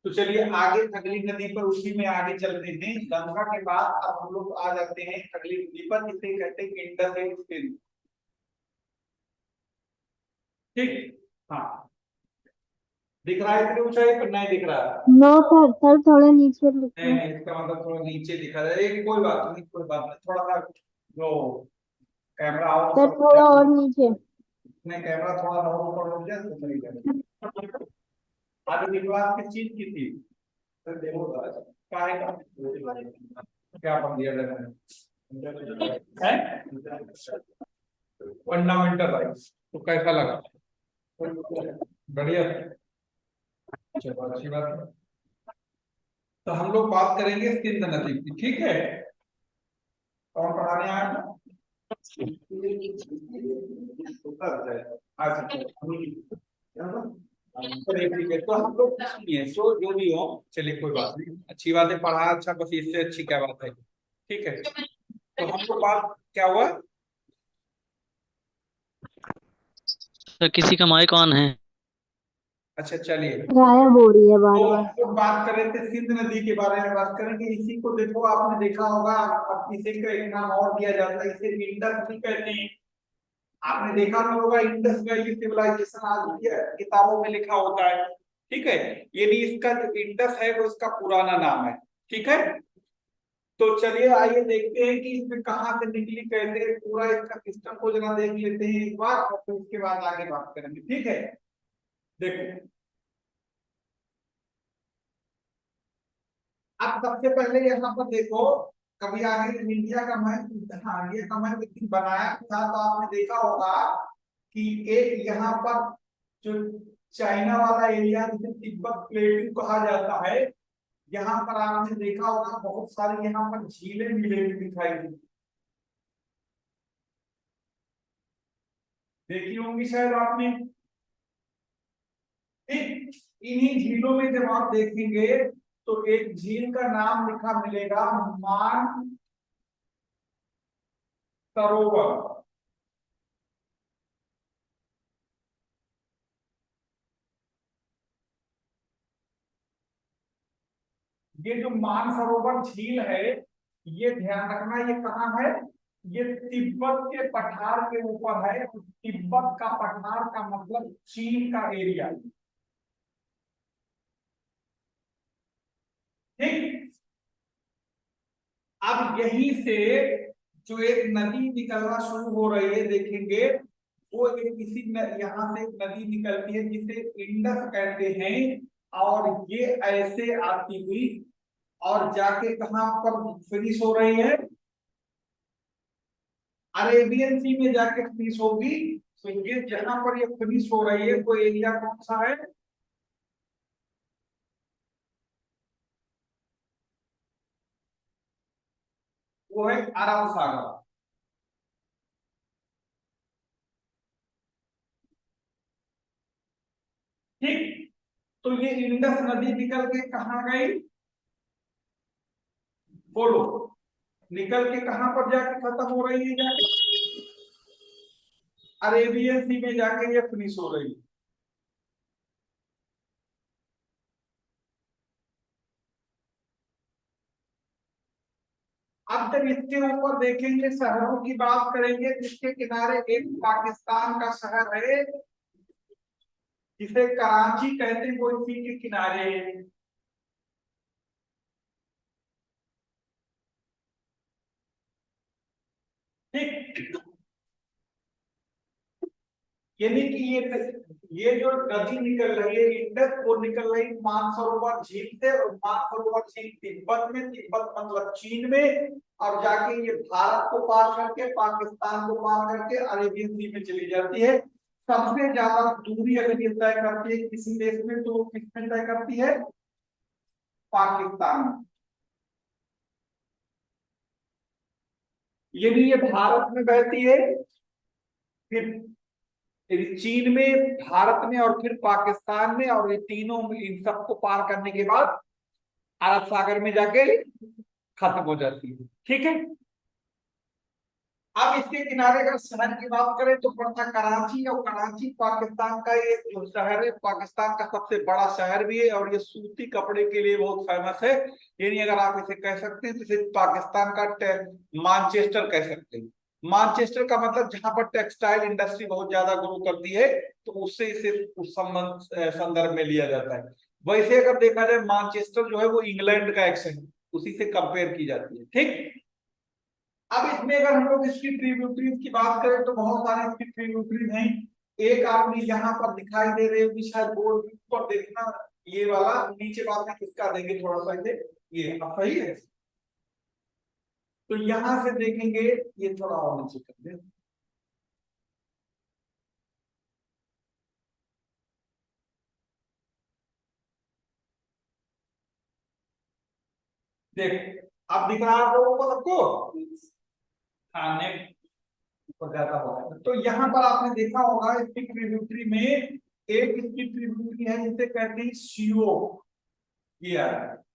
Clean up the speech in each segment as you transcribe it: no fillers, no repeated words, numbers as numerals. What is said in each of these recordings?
तो चलिए आगे अगली नदी पर उसी में आगे चलते हैं। गंगा के बाद अब हम लोग आ जाते हैं अगली नदी पर, इसे कहते हैं इंडस एंड सिंधु। ठीक। हाँ, दिख रहा है इतनी ऊंचाई पर? नहीं दिख रहा। नो सर, सर थोड़ा नीचे नहीं लिखिए। नहीं, इसका मतलब थोड़ा नीचे दिखा रहा है। कोई बात नहीं, कोई बात नहीं, थोड़ा सा जो कैमरा आउट सर थोड़ा और कर, नीचे। नहीं कैमरा थोड़ा सा ऊपर हो गया तो सही रहेगा। आज की क्लास किस चीज की थी? सर देखो काहे का क्या पढ़ दिया है? Fundamental rights. तो कैसा लगा? बढ़िया। चलो अच्छी बात है। तो हम लोग बात करेंगे सिंध नदी की, ठीक है? कौन पढ़ाने आया था? चलिए ठीक है, तो हम लोग सुनिए, तो जो भी हो चलिए कोई बात नहीं, अच्छी बात है, पढ़ा अच्छा, बस इससे अच्छी क्या बात है। ठीक है, तो हम लोग बात क्या हुआ? सर किसी का माइक ऑन है। अच्छा चलिए, गायब हो रही है बार तो बार। हम लोग बात कर रहे थे सिंध नदी के बारे में, बात करेंगे। इसी को देखो, आपने देखा होगा, अब इसे का एक नाम और दिया जाता है, इसे इंडस भी कहते हैं। आपने देखा नहीं होगा, इंडस वैली सिविलाइजेशन आज भी किताबों में लिखा होता है। ठीक है, ये भी इसका जो इंडस है वो इसका पुराना नाम है। ठीक है, तो चलिए आइए देखते हैं कि इसमें कहाँ से निकली, कैसे, पूरा इसका सिस्टम को जरा देख लेते हैं एक बार, और फिर उसके बाद आगे बात करेंगे। ठीक है, देखो अब सबसे पहले यहाँ पर देखो, कभी आगे इंडिया का मैप, हाँ इंडिया का मैप बनाया था तो आपने देखा होगा कि एक यहाँ पर जो चाइना वाला एरिया, जिसे तिब्बत प्लेटू कहा जाता है, यहाँ पर आपने देखा होगा बहुत सारी यहाँ पर झीलें मिलें दिखाई दी, देखी होंगी शायद आपने। ठीक, इन्हीं झीलों में जब आप देखेंगे तो एक झील का नाम लिखा मिलेगा, मान सरोवर। ये जो मानसरोवर झील है, ये ध्यान रखना, ये कहाँ है? ये तिब्बत के पठार के ऊपर है। तिब्बत का पठार का मतलब चीन का एरिया। ठीक, अब यहीं से जो एक नदी निकलना शुरू हो रही है, देखेंगे वो एक इसी यहाँ से एक नदी निकलती है जिसे इंडस कहते हैं, और ये ऐसे आती हुई और जाके कहां पर फिनिश हो रही है? अरेबियन सी में जाके फिनिश होगी। तो ये जहां पर ये फिनिश हो रही है वो एरिया कौन सा है? वो है अरब सागर। ठीक, तो ये इंडस नदी निकल के कहा गई? बोलो, निकल के कहां पर जाके खत्म हो रही है? जाके अरेबियन सी में जाके ये फिनिश हो रही है। अब जब इसके ऊपर देखेंगे, शहरों की बात करेंगे, जिसके किनारे एक पाकिस्तान का शहर है जिसे कराची कहते हैं, वो इसी के किनारे है। ठीक, यानी कि ये जो नदी निकल रही है इंडस, वो निकल रही मानसरोवर झील से, और मानसरोवर झील तिब्बत में, तिब्बत मतलब चीन में, और जाके ये भारत को पार करके, पाकिस्तान को पार करके अरेबियन सी में चली जाती है। सबसे ज्यादा दूरी अगर ये तय करती है किसी देश में, तो वो किसमें तय करती है? पाकिस्तान में। ये भी ये भारत में बहती है, फिर चीन में, भारत में, और फिर पाकिस्तान में, और ये तीनों इन सबको पार करने के बाद अरब सागर में जाके खत्म हो जाती है। ठीक है, अब इसके किनारे अगर शहर की बात करें तो पड़ता कराची, और कराची पाकिस्तान का एक जो शहर है, पाकिस्तान का सबसे बड़ा शहर भी है, और ये सूती कपड़े के लिए बहुत फेमस है। यानी अगर आप इसे कह सकते हैं तो इसे पाकिस्तान का मानचेस्टर कह सकते हैं। मानचेस्टर का मतलब जहां पर टेक्सटाइल इंडस्ट्री बहुत ज्यादा ग्रो करती है, तो उससे इसे उस संबंध संदर्भ में लिया जाता है। वैसे अगर देखा जाए मानचेस्टर जो है वो इंग्लैंड का एक शहर, उसी से कंपेयर की जाती है। ठीक, अब इसमें अगर हम लोग इसकी ट्रिब्यूटरीज की बात करें तो बहुत सारे इसकी ट्रिब्यूटरीज हैं। एक आपने यहाँ पर दिखाई दे रहे होगी शायद बोर्ड पर देखना, ये वाला नीचे बात में किसका देंगे थोड़ा सा इसे, ये अब सही है। तो यहां से देखेंगे, ये थोड़ा और नीचे कर दे। देख, अब दिख रहा है आप लोगों को सबको, हाँ नेक्स्ट ऊपर जाता होगा। तो यहाँ पर आपने देखा होगा इसकी ट्रिब्यूटरी में एक इसकी ट्रिब्यूटरी है जिसे कहते हैं शियो, ये आ रहा है।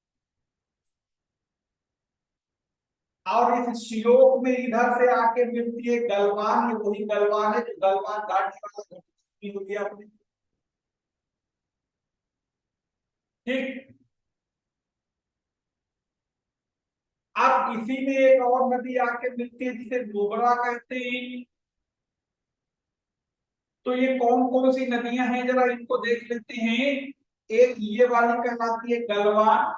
और इस श्योक में इधर से आके मिलती है गलवान, ये वही गलवान है जो गलवान घाटी वाला घाटी हो गया अपने। ठीक, अब इसी में एक और नदी आके मिलती है जिसे नुब्रा कहते हैं। तो ये कौन कौन सी नदियां हैं जरा इनको देख लेते हैं। एक ये वाली कहलाती है गलवान,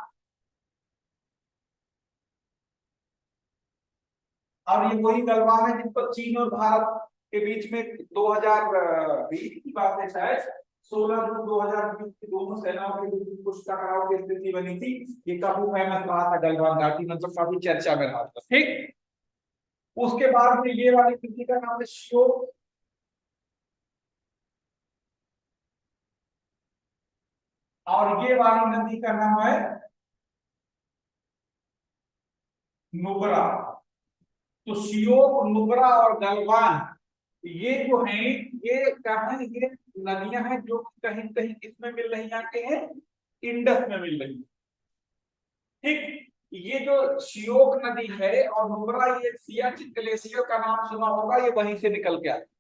और ये वही गलवान है जिस पर चीन और भारत के बीच में 2020 की बात है शायद, 16 जून 2020 की दोनों सेनाओं के बीच कुछ टकराव की स्थिति बनी थी। ये काफी फेमस रहा था गलवान घाटी, मतलब काफी चर्चा में रहा था। ठीक, उसके बाद में ये वाली नदी का नाम है श्योक, और ये वाली नदी का नाम है नुब्रा। तो श्योक, नुब्रा और गलवान, ये जो है ये क्या है, ये नदियां हैं जो कहीं कहीं इसमें मिल रही आके हैं, इंडस में मिल रही है। ठीक, ये जो श्योक नदी है और नुब्रा, ये सियाचिन ग्लेशियर का नाम सुना होगा, ये वहीं से निकल के आती।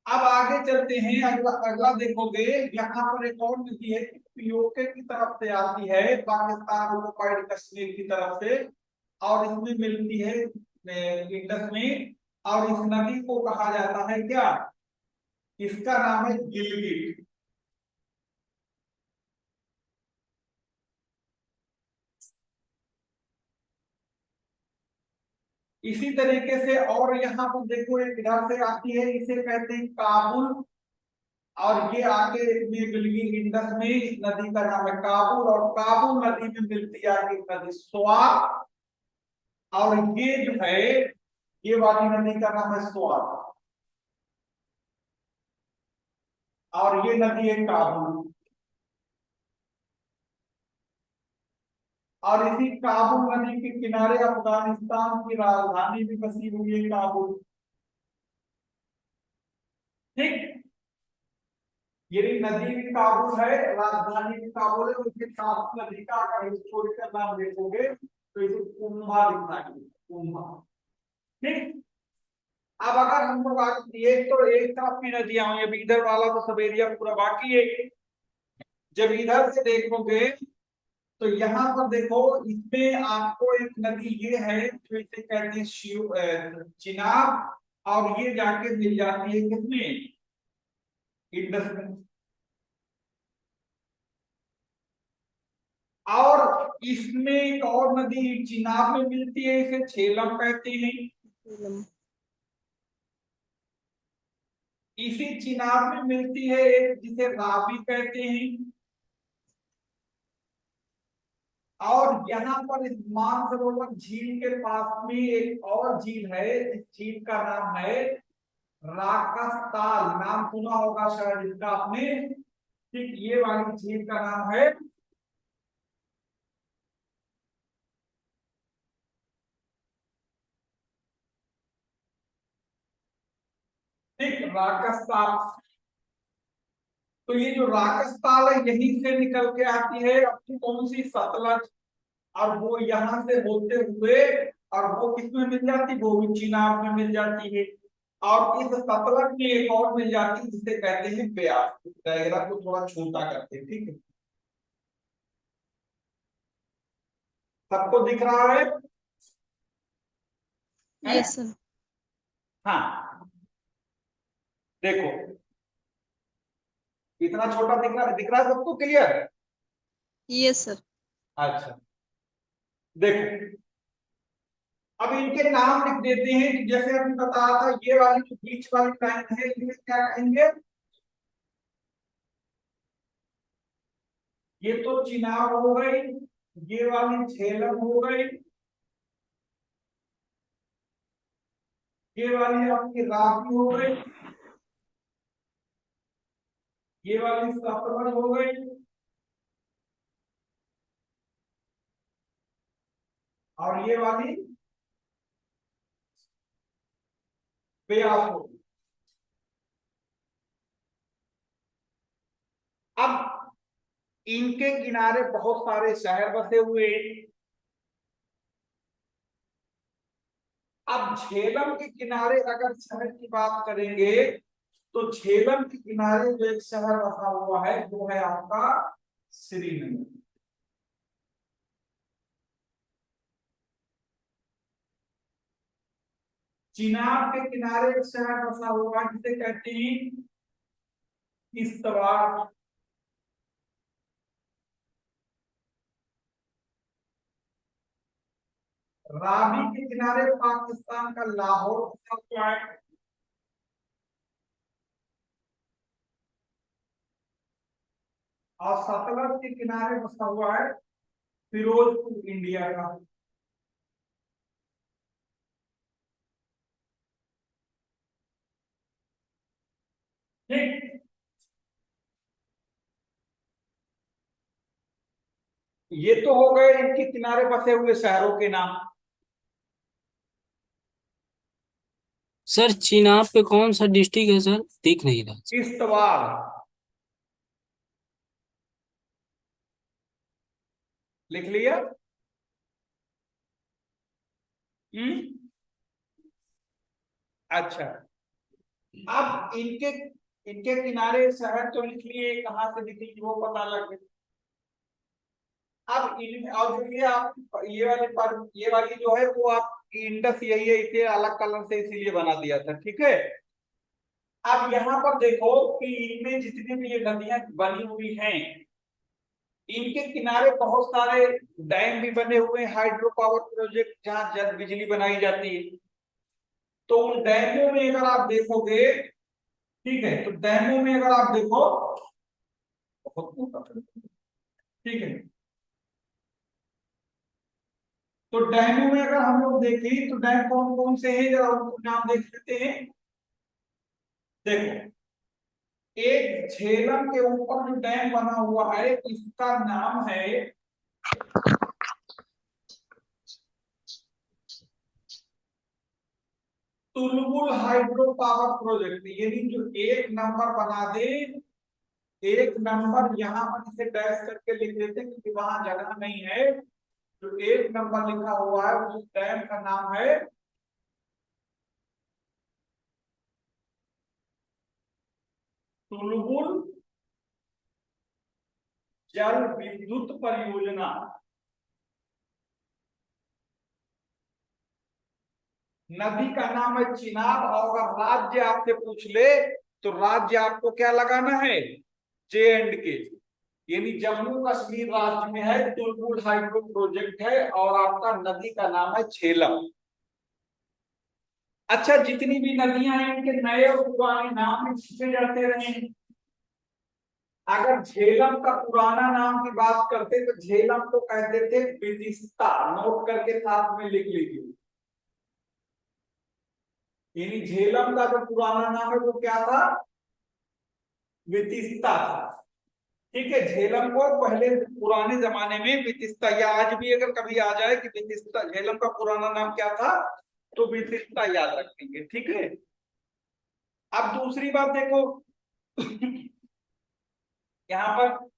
अब आगे चलते हैं, अगला अगला देखोगे, यहाँ पर एक और नदी है पीओके की तरफ से आती है, पाकिस्तान ऑक्युपाइड कश्मीर की तरफ से, और इसमें मिलती है इंडस में। और इस नदी को कहा जाता है क्या, इसका नाम है गिलगिट। इसी तरीके से और यहाँ पर देखो एक इधर से आती है, इसे कहते हैं काबुल, और ये आगे इसमें गिलगिट इंडस में, इस नदी का नाम है काबुल, और काबुल नदी में मिलती है आगे नदी स्वात, और ये जो है ये वाली नदी का नाम है स्वात, और ये नदी है काबुल। और इसी काबुल नदी के किनारे अफगानिस्तान की राजधानी भी बसी हुई है काबुल। ठीक, ये नदी भी काबुल है, राजधानी भी काबुल है, उसके काबुल नदी का अगर हिस्टोरिकल नाम देखोगे तो इसे कुंभा लिखना है, कुंभा। ठीक, अब अगर हम लोग ये तो एक तरफ की नदियां हुई, अब इधर वाला तो सब एरिया पूरा बाकी है। जब इधर से देखोगे तो यहाँ पर देखो, इसमें आपको एक नदी ये है जो इसे कहते हैं चिनाब, और ये जाके मिल जाती है किसमें, इंडस में। और इसमें एक और नदी चिनाब में मिलती है, इसे झेलम कहते हैं। इसी चिनाब में मिलती है एक जिसे रावी कहते हैं। और यहाँ पर इस मानसरोवर झील के पास में एक और झील है, इस झील का नाम है राकस ताल, नाम सुना होगा शायद इसका आपने। ठीक, ये वाली झील का नाम है, ठीक, राकस ताल। तो ये जो राकस ताल है यहीं से निकल के आती है अपनी कौन सी, सतलज, और वो यहां से होते हुए और वो किसमें मिल जाती है, वो भी चिनाब में मिल जाती है। और इस सतलज में एक और मिल जाती है जिसे कहते हैं ब्यास। दायरा को थोड़ा छोटा करते हैं, ठीक है। सबको दिख रहा है? Yes sir. हाँ, देखो इतना छोटा दिख रहा है सबको, क्लियर? Yes sir. अच्छा, देखो अब इनके नाम लिख देते हैं। जैसे अभी बताया था, ये वाली जो बीच वाली लाइन है इसे क्या कहेंगे? ये तो चिनाब हो गई, ये वाली झेलम हो गई, ये वाली आपकी रावी हो गई, ये वाली सतलज हो गई, और ये वाली ब्यास हो गई। अब इनके किनारे बहुत सारे शहर बसे हुए हैं। अब झेलम के किनारे अगर शहर की बात करेंगे तो झेलम के किनारे जो एक शहर बसा हुआ है वो है आपका श्रीनगर। चिनाब के किनारे एक शहर बसा हुआ है जिसे कहते हैं किश्तवाड़। रावी के किनारे पाकिस्तान का लाहौर बसा हुआ है। और सतलज के किनारे बसा हुआ है फिरोजपुर, इंडिया का। ठीक, ये तो हो गए इनके किनारे बसे हुए शहरों के नाम। सर चिनाब पे कौन सा डिस्ट्रिक्ट है सर, दिख नहीं रहा। किश्तवाड़, लिख लिया? हम्म, अच्छा। अब इनके इनके किनारे शहर तो लिख लिए, कहां से लिखेंगे वो पता लग गया। अब इन और जो ये आप ये वाली पर ये वाली जो है वो आपकी इंडस यही है, इसे अलग कलर से इसीलिए बना दिया था, ठीक है। अब यहाँ पर देखो कि इनमें जितनी भी ये नदियां बनी हुई हैं इनके किनारे बहुत सारे डैम भी बने हुए हैं, हाइड्रो पावर प्रोजेक्ट जहां जल बिजली बनाई जाती है। तो उन डैमों में अगर आप देखोगे, ठीक है, तो डैमों में अगर आप देखो बहुत, ठीक है, तो डैमों में अगर हम लोग देखें तो डैम कौन कौन से हैं जरा उनको नाम देख लेते हैं। देखो, एक झेलम के ऊपर जो डैम बना हुआ है इसका नाम है तुलबुल हाइड्रो पावर प्रोजेक्ट। यानी जो एक नंबर बना दे, एक नंबर यहाँ पर इसे डैश करके लिख देते क्योंकि वहां जगह नहीं है। जो एक नंबर लिखा हुआ है उस डैम का नाम है तुलबुल जल विद्युत परियोजना। नदी का नाम है चिनाब, और अगर राज्य आपसे पूछ ले तो राज्य आपको क्या लगाना है? J&K, यानी जम्मू कश्मीर राज्य में है, तुलबुल हाइड्रो प्रोजेक्ट है, और आपका नदी का नाम है झेलम। अच्छा, जितनी भी नदियां हैं इनके नए और पुराने नाम भी पूछे जाते रहे हैं। अगर झेलम का पुराना नाम की बात करते तो झेलम को कहते थे बितिस्ता। नोट करके साथ में लिख लीजिए, यानी झेलम का जो पुराना नाम है वो क्या था? बितिस्ता था। ठीक है, झेलम को पहले पुराने जमाने में बितिस्ता, या आज भी अगर कभी आ जाए कि बितिस्ता, झेलम का पुराना नाम क्या था तो बितिस्ता याद रखेंगे, ठीक है। अब दूसरी बात देखो यहाँ पर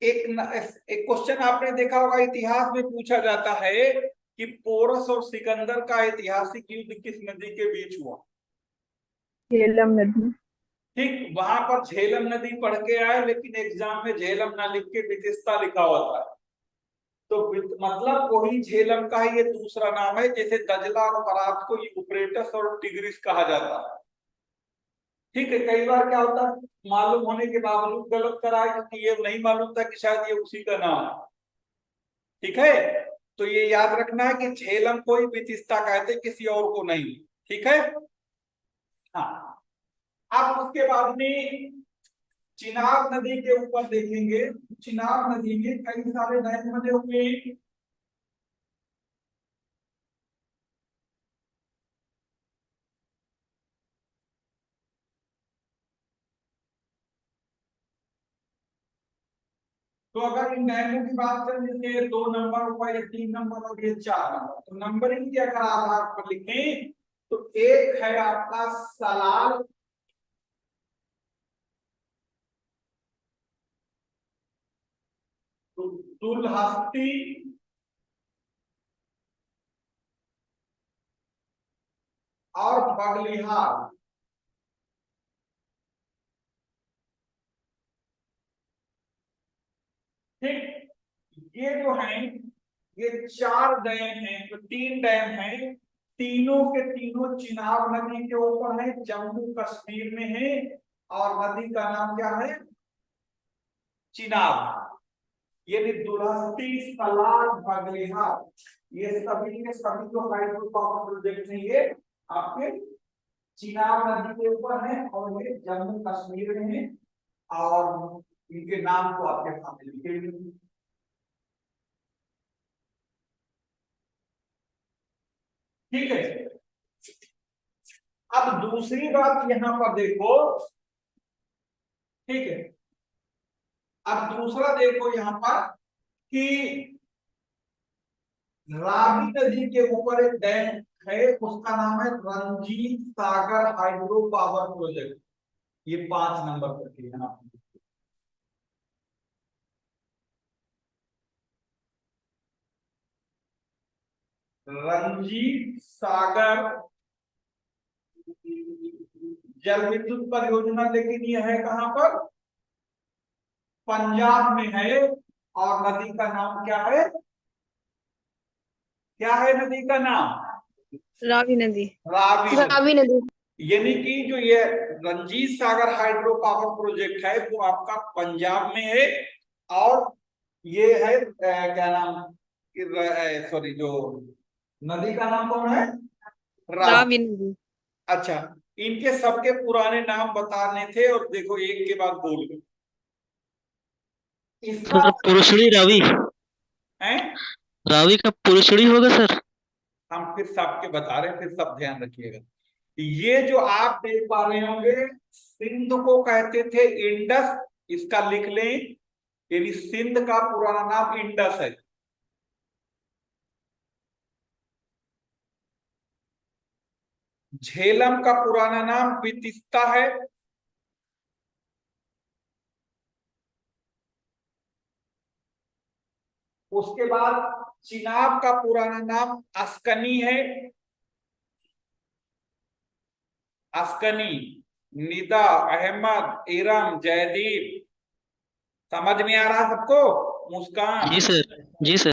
एक क्वेश्चन आपने देखा होगा, इतिहास में पूछा जाता है कि पोरस और सिकंदर का ऐतिहासिक युद्ध किस नदी के बीच हुआ? झेलम नदी। ठीक, वहां पर झेलम नदी पढ़ के आए, लेकिन एग्जाम में झेलम ना लिख के वितिस्ता लिखा होता है। तो मतलब वही झेलम का ही ये दूसरा नाम है, जैसे दजला और फरात को यूफ्रेटस और टिग्रिस कहा जाता है। ठीक है, कई बार क्या होता है मालूम होने के बावजूद गलत कराए, क्योंकि ये नहीं मालूम था कि शायद ये उसी का नाम है। ठीक है, तो ये याद रखना है कि झेलम को ही वितिस्ता कहते, किसी और को नहीं। ठीक है, हाँ। अब उसके बाद में चिनाब नदी के ऊपर देखेंगे। चिनाब नदी में कई सारे डैम बने हुए हैं। तो अगर इन डैमों की बात करें, जैसे 2 नंबर ऊपर, ये 3 नंबर और ये 4 नंबर, तो नंबरिंग के अगर आधार पर लिखें तो एक है आपका सलाल, दुलहस्ती, और बगलिहार। ठीक, ये जो है ये 4 डैम हैं, तो 3 डैम हैं, तीनों के तीनों चिनाब नदी के ऊपर है, जम्मू कश्मीर में है, और नदी का नाम क्या है? चिनाब। ये दुलहस्ती, सलाल, बगलिहार, ये सभी के सभी जो हाइड्रो पावर प्रोजेक्ट है, ये आपके चिनाब नदी के ऊपर है, और ये जम्मू कश्मीर में है, और इनके नाम को आपके सामने लिखे हुए हैं। ठीक है, अब दूसरी बात यहां पर देखो। ठीक है, अब दूसरा देखो यहां पर कि रावी नदी के ऊपर एक डैम है, उसका नाम है Ranjit Sagar hydro power project. ये 5 नंबर पर के यहाँ रंजीत सागर जल विद्युत परियोजना, लेकिन ये है कहां पर? पंजाब में है। और नदी का नाम क्या है? क्या है नदी का नाम? रावी नदी। रावी नदी। रावी नदी। यानी कि जो ये Ranjit Sagar hydro power project है वो आपका पंजाब में है, और ये है क्या नाम, सॉरी, जो नदी का नाम कौन है? रावी। रावी नदी। अच्छा, इनके सबके पुराने नाम बताने थे, और देखो एक के बाद बोल गए। इसका सर पुरुषड़ी रावी, है, रावी का पुरुषड़ी होगा सर। हम फिर सबके बता रहे हैं, फिर सब ध्यान रखिएगा। ये जो आप देख पा रहे होंगे, सिंध को कहते थे इंडस, इसका लिख लें, यानी सिंध का पुराना नाम इंडस है। झेलम का पुराना नाम वितिस्ता है। उसके बाद चिनाब का पुराना नाम अस्कनी है। अस्कनी, निदा, अहमद, इरम, जयदीप। समझ में आ रहा सबको? मुस्कान, जी सर, जी सर।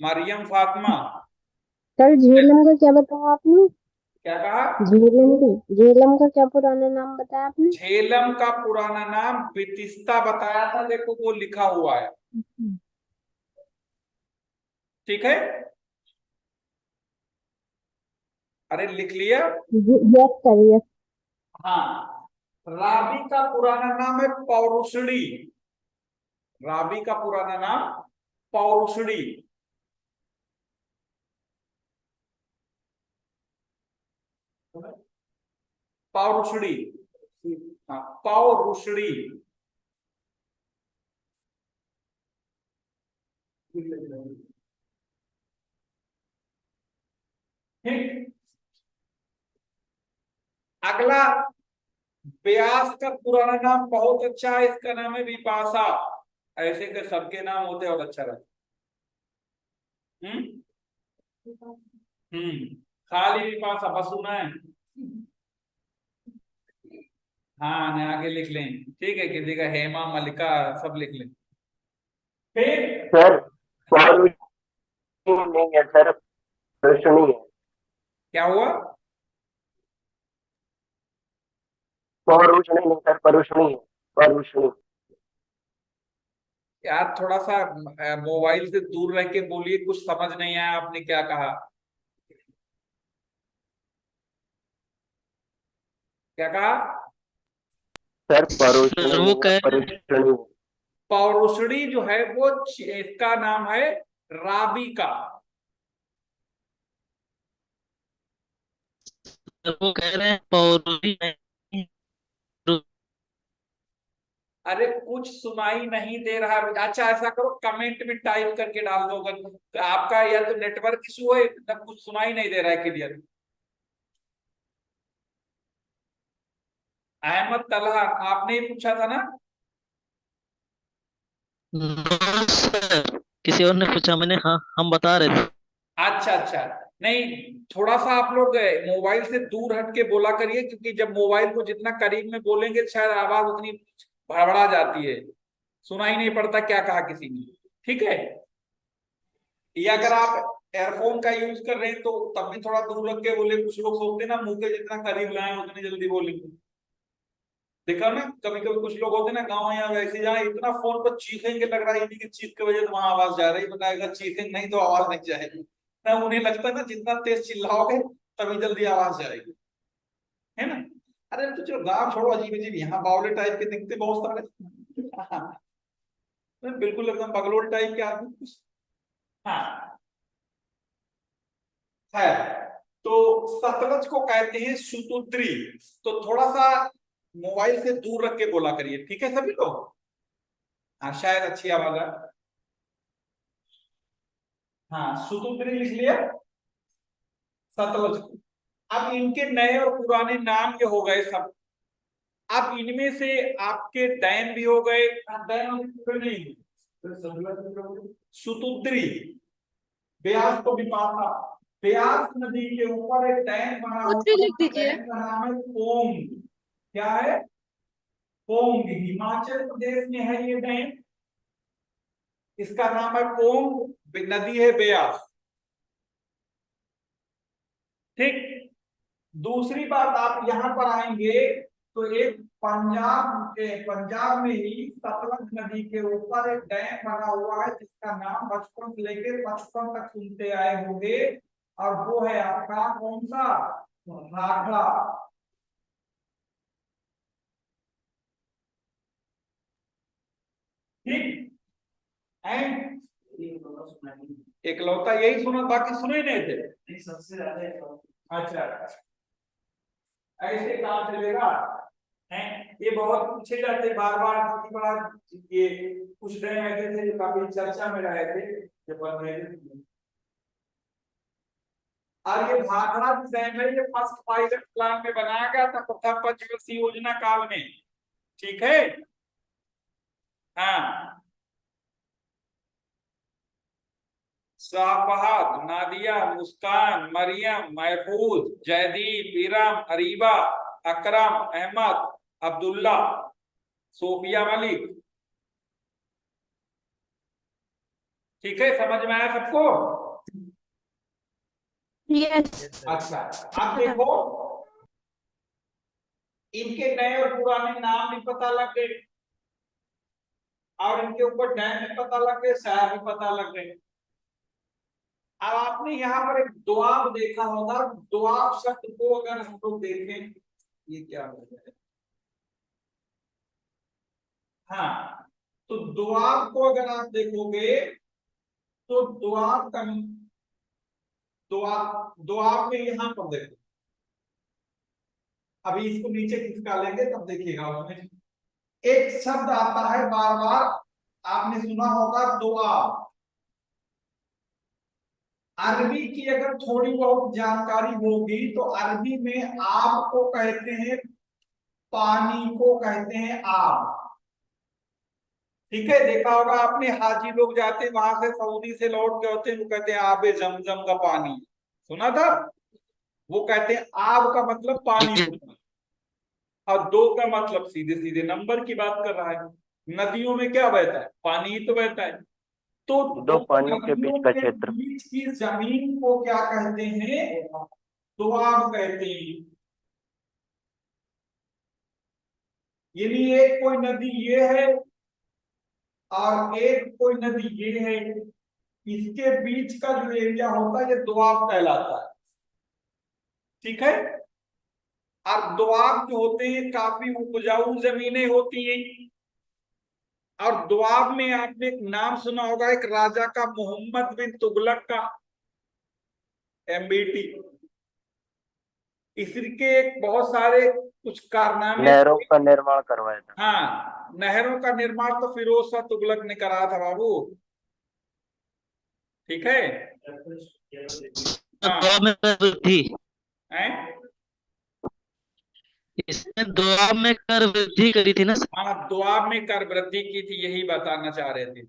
मरियम, फातिमा। सर झेलम का क्या बताया आपने? क्या कहा? झेलम का क्या पुराना नाम बताया आपने? झेलम का पुराना नाम वितिस्ता बताया था, देखो वो लिखा हुआ है। ठीक है, अरे लिख लिया? Yes sir, yes. हाँ, रावी का पुराना नाम है पौरुषणी। रावी का पुराना नाम पौरुषणी। पौरुषणी, हाँ, पौरुषणी। ठीक, अगला व्यास का पुराना नाम बहुत अच्छा है, इसका नाम है विपाशा। ऐसे के सबके नाम होते और अच्छा रहता। हम्म खाली पिपासा बस सुना है। हाँ ने आगे लिख लें, ठीक है, किसी का हेमा मलिका सब लिख लें। फिर सर परुषणी नहीं है सर, परुषणी है। क्या हुआ? परुषणी नहीं सर, परुषणी है, परुषणी। यार थोड़ा सा मोबाइल से दूर रह के बोलिए, कुछ समझ नहीं आया आपने क्या कहा। क्या कहा? सर परुषणी सर वो नहीं है, कह परुषणी है। पौरुषणी जो है वो इसका नाम है राबी का। सर वो कह रहे हैं पौरुषी नहीं, अरे कुछ सुनाई नहीं दे रहा है। अच्छा ऐसा करो, कमेंट में टाइप करके डाल दो, अगर तो आपका या तो नेटवर्क इशू है तब कुछ सुनाई नहीं दे रहा है क्लियर। अहमद तलहा आपने ही पूछा था ना? नो सर किसी और ने पूछा, मैंने हाँ हम बता रहे थे। अच्छा अच्छा, नहीं थोड़ा सा आप लोग मोबाइल से दूर हट के बोला करिए, क्योंकि जब मोबाइल को जितना करीब में बोलेंगे शायद आवाज उतनी भड़बड़ा जाती है, सुनाई नहीं पड़ता क्या कहा किसी ने। ठीक है, या अगर आप एयरफोन का यूज कर रहे हैं तो तब भी थोड़ा दूर रख के बोले। कुछ लोग सोचते हैं ना मुंह के जितना करीब लाए उतनी जल्दी बोलेंगे। देखा ना, कभी कभी कुछ लोग होते हैं ना गाँव या वैसे जहाँ इतना फोन पर चीखेंगे, लग रहा है इन्हीं की चीख की वजह से वहां आवाज जा रही है, बताएगा चीखेंगे नहीं तो आवाज नहीं जाएगी ना। उन्हें लगता है ना जितना तेज चिल्लाओगे तभी जल्दी आवाज जाएगी, है ना। अरे तो चलो गाँव छोड़ो, अजीब अजीब यहाँ बावले टाइप के दिखते बहुत सारे। हाँ, बिल्कुल एकदम बगलोल टाइप के आदमी। हाँ है। तो सतलज को कहते हैं सुतुद्री। तो थोड़ा सा मोबाइल से दूर रख के बोला करिए, ठीक है सभी लोग। हाँ शायद अच्छी आवाज है। हाँ सुतुद्री लिख लिया सतलज को। अब इनके नए और पुराने नाम ये हो गए सब। अब इनमें से आपके डैम भी हो गए, डैम नहीं, सुतुद्री। ब्यास को भी पाता। ब्यास नदी के ऊपर एक डैम बना हुआ है, लिख दीजिए। डैम का नाम है पोंग। क्या है? पोंग। हिमाचल प्रदेश में है ये डैम, इसका नाम है पोंग, नदी है ब्यास। ठीक। दूसरी बात, आप यहां पर आएंगे तो एक पंजाब में ही सतलज नदी के ऊपर एक डैम बना हुआ है जिसका नाम बचपन से लेकर 55 तक सुनते आए होंगे, और वो है आपका कौन सा? भाखड़ा। ठीक। एंड एकलौता यही सुना, बाकी सुने नहीं थे? नहीं, सबसे ज्यादा। अच्छा, ऐसे काम चलेगा है। ये बहुत पूछे जाते बार बार, क्योंकि बड़ा ये कुछ डैम ऐसे थे जो काफी चर्चा में रहे थे जब बन रहे थे। और ये भाखड़ा जो डैम है ये फर्स्ट पायलट प्लान में बनाया गया था प्रथम पंचवर्षीय योजना काल में। ठीक है। हाँ, शाहफहद, नादिया, मुस्कान, मरियम, महफूज, जयदीप, इरम, अरीबा, अकरम, अहमद, अब्दुल्ला, सोफिया मलिक। ठीक है, समझ में आया सबको? यस। अच्छा, अब देखो इनके नए और पुराने नाम भी पता लग गए, और इनके ऊपर डैम भी पता लग गए, शहर भी पता लग गए। अब आपने यहाँ पर एक दोआब देखा होगा। दोआब शब्द को अगर हम लोग देखें, ये क्या हो है? हाँ, तो दोआब को अगर आप देखोगे तो दोआब का दोआब दोआब में यहाँ पर देखो, अभी इसको नीचे खिसका लेंगे तब देखिएगा उसमें एक शब्द आता है बार बार, आपने सुना होगा दोआब। अरबी की अगर थोड़ी बहुत जानकारी होगी तो अरबी में आब को कहते हैं, पानी को कहते हैं आब। ठीक है, देखा होगा आपने, हाजी लोग जाते हैं वहां से, सऊदी से लौट के होते हैं, वो कहते हैं आबे जमजम का पानी, सुना था? वो कहते हैं आब का मतलब पानी होता है, और दो का मतलब सीधे सीधे नंबर की बात कर रहा है। नदियों में क्या बहता है? पानी ही तो बहता है। तो दो दो पानियों के नदियों बीच का के क्षेत्र। बीच की जमीन को क्या कहते हैं? दोआब कहते हैं। यानी एक कोई नदी ये है और एक कोई नदी ये है, इसके बीच का जो एरिया होता है ये दोआब कहलाता है। ठीक है, और दोआब जो होते हैं काफी उपजाऊ जमीनें होती हैं। और दोआब में आपने एक नाम सुना होगा, एक राजा का, मोहम्मद बिन तुगलक का, एमबीटी। इसके एक बहुत सारे कुछ कारनामे नहरों थे। का निर्माण करवाया था। हाँ, नहरों का निर्माण तो फिरोज शाह तुगलक ने करा था बाबू। ठीक है, दुआ हाँ, में कर वृद्धि, हैं? इसने दुआ में कर वृद्धि करी थी ना सर? हाँ, दोआब में कर वृद्धि की थी, यही बताना चाह रहे थे।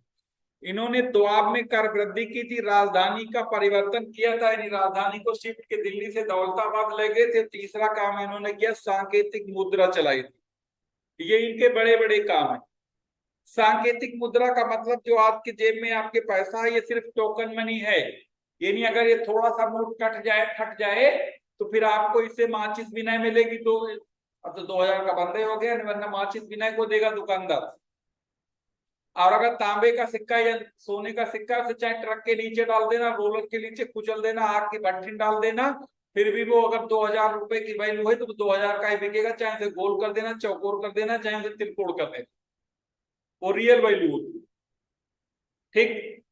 इन्होंने दोआब में कर वृद्धि की थी, राजधानी का परिवर्तन किया था, यानी राजधानी को शिफ्ट के दिल्ली से दौलताबाद ले गए थे। तीसरा काम इन्होंने किया, सांकेतिक मुद्रा चलाई थी। ये इनके बड़े बड़े काम है। सांकेतिक मुद्रा का मतलब जो आपके जेब में आपके पैसा है, ये सिर्फ टोकन मनी है। यानी अगर ये थोड़ा सा नोट कट जाए, फट जाए, तो फिर आपको इससे माचिस विनय मिलेगी। तो अब तो 2000 का बंदे हो गया, वरना माचिस विनय को देगा दुकानदार। और अगर तांबे का सिक्का या सोने का सिक्का से चाहे ट्रक के नीचे डाल देना, रोलर के नीचे कुचल देना, आग की भट्टी डाल देना, फिर भी वो अगर 2000 रुपए की वैल्यू है तो 2000 का ही बिकेगा। चाहे उसे गोल कर देना, चौकोर कर देना, चाहे उसे तिलकोड़ कर देना, वो रियल वैल्यू होती है। ठीक,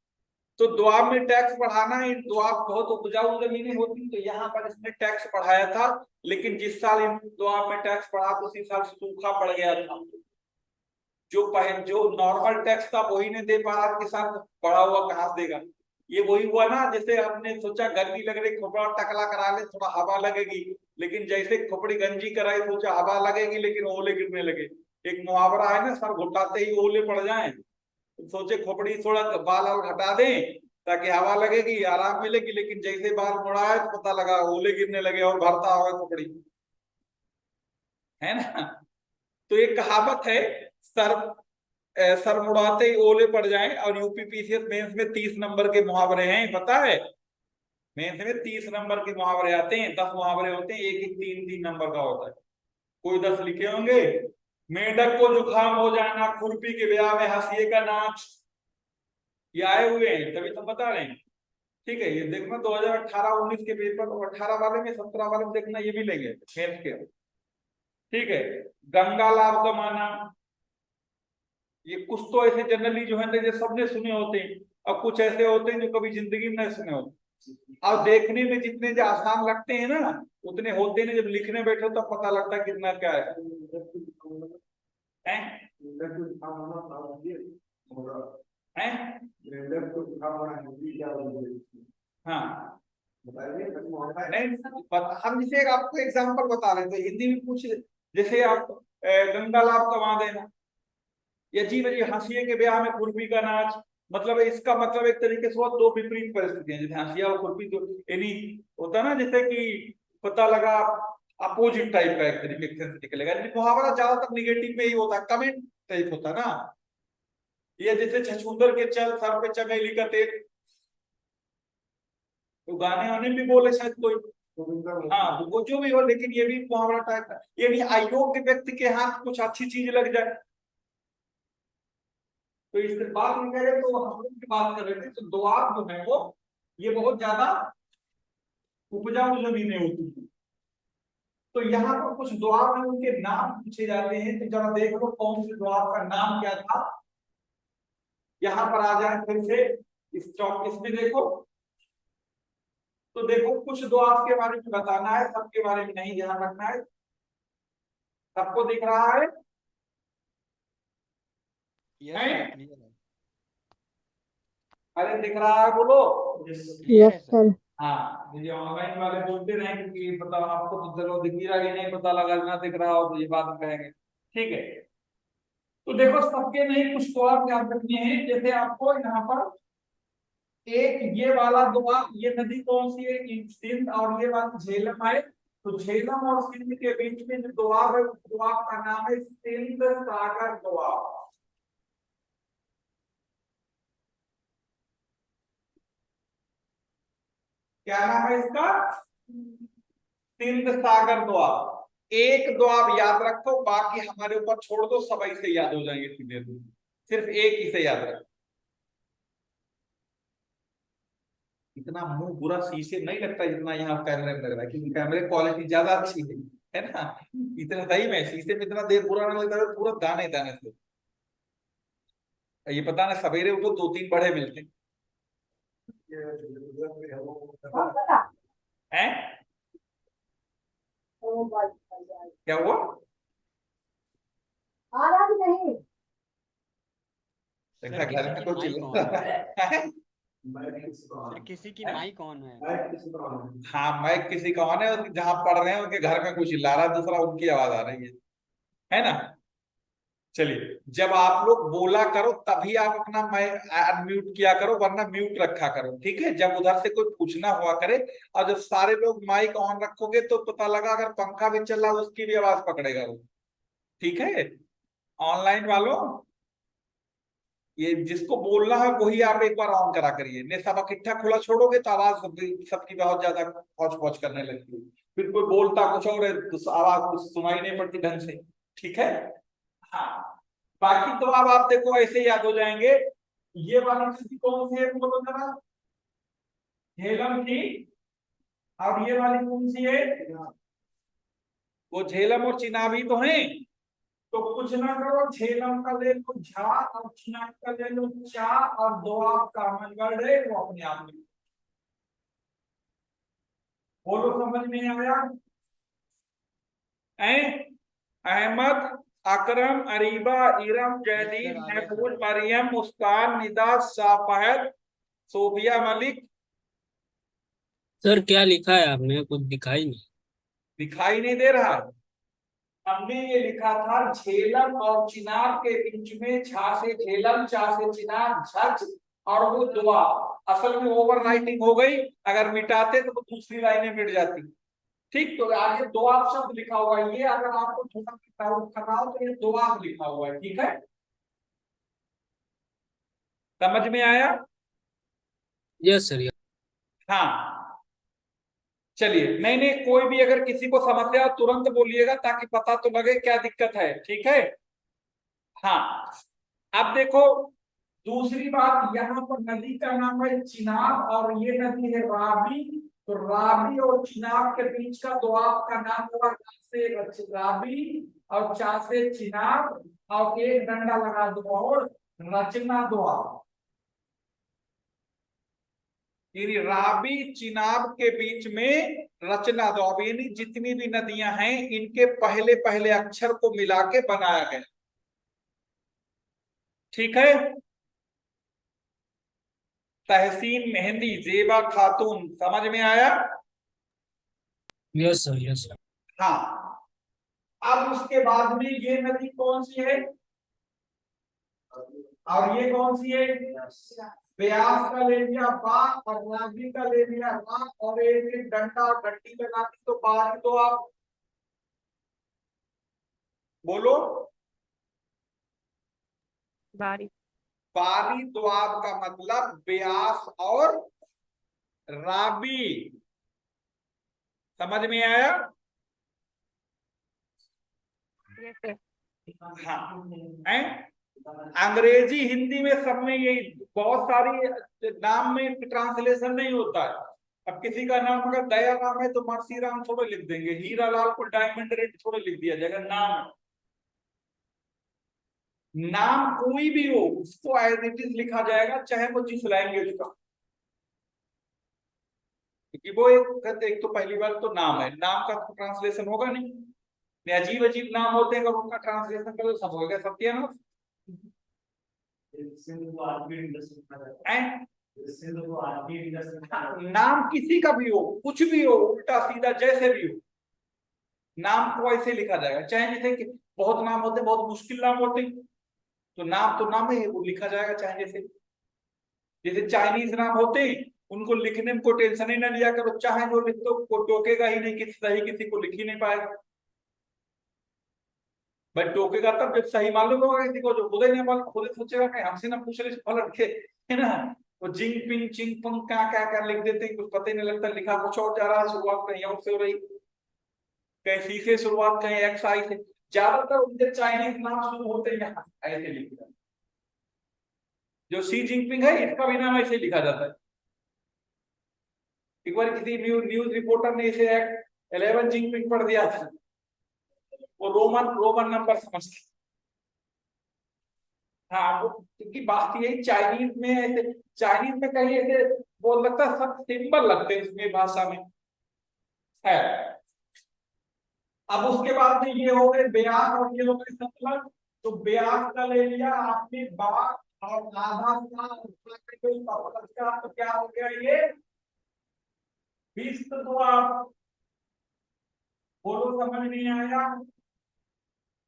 तो दोआब में टैक्स बढ़ाना है। दोआब बहुत उपजाऊ जमीनें होती, तो यहाँ पर इसने टैक्स बढ़ाया था। लेकिन जिस साल इन दोआब में टैक्स बढ़ा तो उसी साल सूखा पड़ गया था। जो नॉर्मल टैक्स था वही नहीं दे पा रहा, किसान बढ़ा हुआ कहां से देगा? ये वही हुआ ना, जैसे आपने सोचा गर्मी लग रही, खोपड़ा टकला करा ले, थोड़ा हवा लगेगी। लेकिन जैसे खोपड़ी गंजी कराई, सोचा हवा लगेगी, लेकिन ओले गिरने लगे। एक मुहावरा है ना, सर घुटाते ही ओले पड़ जाएं। सोचे खोपड़ी थोड़ा बाल और हटा दें ताकि हवा लगेगी, आराम मिलेगी, लेकिन जैसे बाल मुड़ाए तो पता लगा ओले गिरने लगे और भरता होगा खोपड़ी, है ना? तो एक कहावत है, सर सर मुड़ाते ही ओले पड़ जाएं। और यूपीपीसीएस मेंस में 30 नंबर के मुहावरे हैं, पता है? मेंस में 30 नंबर के मुहावरे आते हैं, 10 मुहावरे होते हैं, एक एक 3-3 नंबर का होता है। कोई 10 लिखे होंगे। मेंढक को जुकाम हो जाना, खुरपी के ब्याह में हंसिए का नाच, ये आए हुए हैं, तभी तो बता रहे हैं। ठीक है, ये देखना 2018-19 के पेपर, 18 वाले में, 17 वाले में देखना, ये भी लेंगे मैथ के। ठीक है, गंगा लाभ कमाना, ये कुछ तो ऐसे जनरली जो है ना, ये सबने सुने होते हैं। और कुछ ऐसे होते हैं जो कभी जिंदगी में नहीं सुने होते। और देखने में जितने जो आसान लगते हैं ना, उतने होते नहीं। जब लिखने बैठो तब पता लगता है कितना क्या है, हैं? हैं? हाँ, नहीं, हम जैसे आपको एग्जांपल बता रहे थे, हिंदी में पूछ, जैसे आप गंगा लाभ कमा देना, या जी बजी हंसिए के ब्याह में खुरपी का नाच, मतलब इसका मतलब एक तरीके से वो दो विपरीत परिस्थितियां, जैसे हंसिया और खुरपी, जो यानी होता ना, जैसे कि पता लगा अपोजिट टाइप का एक तरीके से निकलेगा। मुहावरा ज्यादातर निगेटिव में ही होता है, कमेंट टाइप होता ना। ये जैसे छछूंदर के चल सर पे चमेली का तेल, तो गाने वाने भी बोले शायद कोई, हाँ वो जो भी हो, लेकिन ये भी मुहावरा टाइप का। यानी अयोग्य व्यक्ति के हाथ कुछ अच्छी चीज लग जाए। तो इस बात में कह रहे, तो हम लोग की बात कर रहे थे, तो दोआब जो है वो, ये बहुत ज्यादा उपजाऊ जमीनें होती है। तो यहाँ पर कुछ दोआब है, उनके नाम पूछे जाते हैं। तो जरा देख लो कौन से दोआब का नाम क्या था। यहाँ पर आ जाए फिर से इस चौक, इसमें देखो। तो देखो, कुछ दोआब के बारे में बताना है, सबके बारे में नहीं ध्यान रखना है। सबको दिख रहा है? अरे दिख रहा है, बोलो। Yes sir. हाँ, मुझे ऑनलाइन वाले बोलते रहे, क्योंकि पता आपको तो चलो दिख ही रहा, कि नहीं पता लगा ना दिख रहा हो तो ये बात कहेंगे। ठीक है, तो देखो सबके नहीं, कुछ तो आप याद रखने हैं। जैसे आपको यहाँ पर एक ये वाला दोआब, ये नदी कौन सी है, सिंध, और ये वाला झेलम है। तो झेलम और सिंध के बीच में जो दोआब है, उस दोआब का नाम है सिंध सागर दोआब। क्या नाम है इसका? सिंध सागर दोआब। एक दोआब याद रखो, बाकी हमारे ऊपर छोड़ दो, सब ऐसे याद हो जाएंगे सीधे। सिर्फ एक ही से याद रखो। इतना मुंह बुरा शीशे नहीं लगता जितना यहाँ कैमरे में लग रहा है, क्योंकि कैमरे क्वालिटी ज्यादा अच्छी है ना। इतना सही में शीशे में इतना देर बुरा नहीं लगता, पूरा दाने दाने से। ये पता ना, सवेरे उठो 2-3 बड़े मिलते हैं। क्या हुआ? देखा घर में कुछ किसी की माई कौन है? हाँ, माइक किसी का ऑन है, जहां पढ़ रहे हैं उनके घर में कुछ चिल्ला रहा है, दूसरा उनकी आवाज आ रही है ना। चलिए, जब आप लोग बोला करो तभी आप अपना माइक अनम्यूट किया करो, वरना म्यूट रखा करो, ठीक है। जब उधर से कोई पूछना हुआ करे, और जब सारे लोग माइक ऑन रखोगे तो पता लगा अगर पंखा भी चल रहा है उसकी भी आवाज पकड़ेगा वो, ठीक है। ऑनलाइन वालों, ये जिसको बोलना है वही आप एक बार ऑन करा करिए, नहीं सब इकट्ठा खुला छोड़ोगे तो आवाज सबकी बहुत ज्यादा पहुंच पहुंच करने लगती है, फिर कोई बोलता कुछ और है तो आवाज कुछ सुनाई नहीं पड़ती ढंग से, ठीक है। हाँ, बाकी तो अब आप देखो ऐसे याद हो जाएंगे। ये वाली नदी कौन सी है, बोलो जरा। झेलम की। और ये वाली कौन सी है? वो झेलम और चिनाबी तो हैं। तो कुछ ना करो, झेलम का ले लो झा, और चिनाब का ले लो चा, और दोआब का कॉमन है वो अपने आप में। बोलो, समझ में आया? अहमद, अकरम, अरीबा, इरम, जयदीप, महमूद, मरियम, मुस्कान, निदा, शाफहद, सोफिया, मलिक। सर क्या लिखा है आपने? कुछ दिखाई नहीं। दिखाई नहीं दे रहा? हमने ये लिखा था झेलम और चिनाब के बीच में झा से झेलम, चा से चिनाब, झच, और वो दुआ। असल में ओवर राइटिंग हो गई, अगर मिटाते तो दूसरी लाइनें मिट जाती, ठीक। तो आगे दुआब शब्द लिखा हुआ है, ये अगर आपको थोड़ा डाउट करना हो तो ये दुआब लिखा हुआ है, ठीक है। समझ में आया? Yes sir. हाँ, चलिए। नहीं नहीं, कोई भी अगर किसी को समस्या हो तुरंत बोलिएगा, ताकि पता तो लगे क्या दिक्कत है, ठीक है। हाँ, अब देखो दूसरी बात, यहाँ पर नदी का नाम है चिनाब, और ये नदी है रावी। तो रावी और चिनाब के बीच का दोआब का नाम हुआ से रावी, और चा से चिनाब, और एक डंडा लगा दो और रचना दोआब। यानी रावी चिनाब के बीच में रचना दोआब, यानी जितनी भी नदियां हैं इनके पहले पहले अक्षर को मिला के बनाया गया, ठीक है। तहसीन, मेहंदी, जेबा, खातून। समझ में आया? Yes sir, yes sir. हाँ, अब उसके बाद में ये नदी कौन सी है, और ये कौन सी है? ब्यास का ले लिया बा, और रावी का ले लिया रा, और एक डंडा और डंडी लगा दी तो बारी। तो आप बोलो, बारी। बारी दोआब का मतलब ब्यास और रावी। समझ में आया? Yes sir. हाँ, अंग्रेजी हिंदी में सब में यही बहुत सारी नाम में ट्रांसलेशन नहीं होता है। अब किसी का नाम अगर दया राम है तो मर्सी राम थोड़े लिख देंगे, हीरा लाल को डायमंड रेड थोड़े लिख दिया जाएगा। नाम कोई भी हो उसको एज इट इज लिखा जाएगा, चाहे वो जिस लैंग्वेज का, क्योंकि वो एक तो पहली बात तो नाम है, नाम का ट्रांसलेशन होगा नहीं। अजीब अजीब नाम होते हैं, अगर उनका ट्रांसलेशन करो सब होगा सत्य ना। नाम किसी का भी हो, कुछ भी हो, उल्टा सीधा जैसे भी हो, नाम को ऐसे लिखा जाएगा। चाहे जैसे कि बहुत नाम होते, बहुत मुश्किल नाम होते, तो नाम तो नाम है, वो लिखा जाएगा चाहे जैसे जैसे चाइनीज नाम होते हैं, उनको लिखने में कोई टेंशन ही ना लिया करो, चाहे जो लिख दो को टोकेगा ही नहीं, किसी सही किसी को लिख ही नहीं पाएगा। भाई टोकेगा तब जब सही मालूम होगा किसी को, जो खुद ही नहीं मालूम, खुद ही सोचेगा कि हमसे ना पूछ रहे पलट के, है ना। वो जिंग पिंग चिंग पंग क्या क्या क्या लिख देते हैं, कुछ पता ही नहीं लगता, लिखा कुछ और जा रहा है, शुरुआत कहीं और से हो रही, कहीं सी से शुरुआत, कहीं एक्स आई से। ज्यादातर उनके चाइनीज नाम शुरू होते हैं ऐसे लिखते हैं। जो सी जिनपिंग है, इसका भी नाम ऐसे लिखा जाता है। एक बार किसी न्यूज रिपोर्टर ने इसे 11 जिनपिंग पढ़ दिया था, वो रोमन रोमन नंबर समझ के। हाँ, वो क्योंकि बात यही चाइनीज में ऐसे, चाइनीज में कहीं ऐसे बोल लगता है, सब सिंबल लगते हैं उसमें भाषा में है। अब उसके बाद में ये हो गए ब्यास और ये हो गए सतलज। तो ब्यास का ले लिया आपने बाग और आधा सतलज का, तो क्या हो गया ये 20। तो आप बोलो समझ नहीं आया,